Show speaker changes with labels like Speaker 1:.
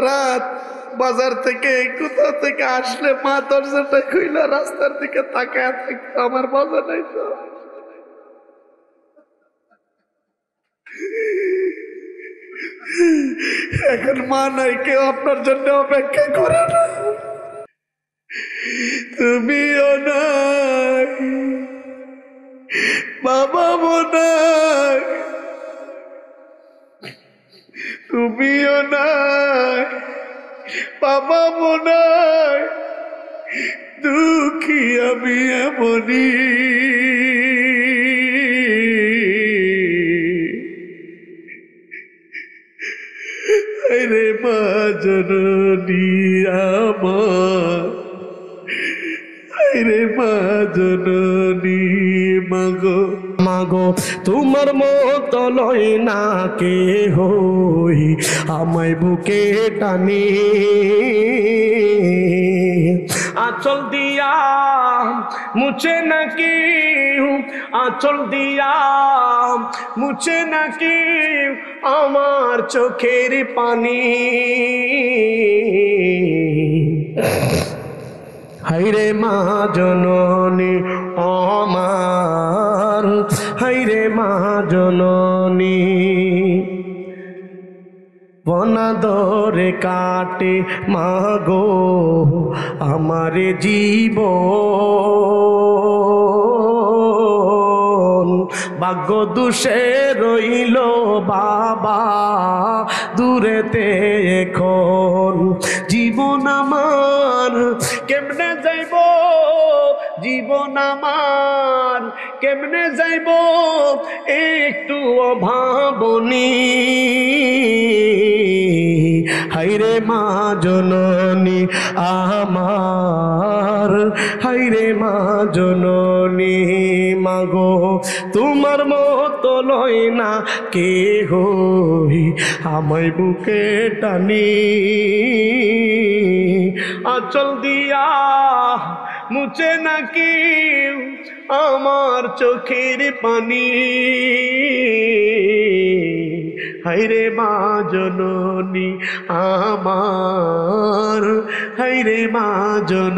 Speaker 1: রাত বাজার থেকে কোথা থেকে আসলে মা দরজাটা খুইলা রাস্তার দিকে তাকায় থাকতো, আমার মজা নাই তো। এখন মা নাই, কেউ আপনার জন্য অপেক্ষা করে না, তুমিও নাই, বাবাও নাই, তুমিও নাই, বাবাও নাই, দুঃখী আমি এমনি। রে মা জননী আমার, রে মা জননী, মাগো
Speaker 2: মাগো তোমার মতো লয় না কে হই আমায় বুকে টানি, আঁচল দিয়া মুছে নাকি, আঁচল দিয়া মুছে নাকি আমার চোখের পানি। হাইরে মা জননী আমার, হাইরে মা জননী, বনাদরে কাটে মাগো আমার জীবন, ভাগ্য দুষে রইল বাবা দূরেতে এখন, জীবন আমার কেমনে যাইব, জীবন আমার কেমনে যাইব একটু অভাবনী। হাইরে মা জননী আমার, হাইরে মা জননী, মাগো তোমার মতো লয় না কে হই আমায় বুকে টানি, আঁচল দিয়া মুছে নাকি আমার চোখের পানি। হাইরে মা জননী আমার, হাইরে মা জননী।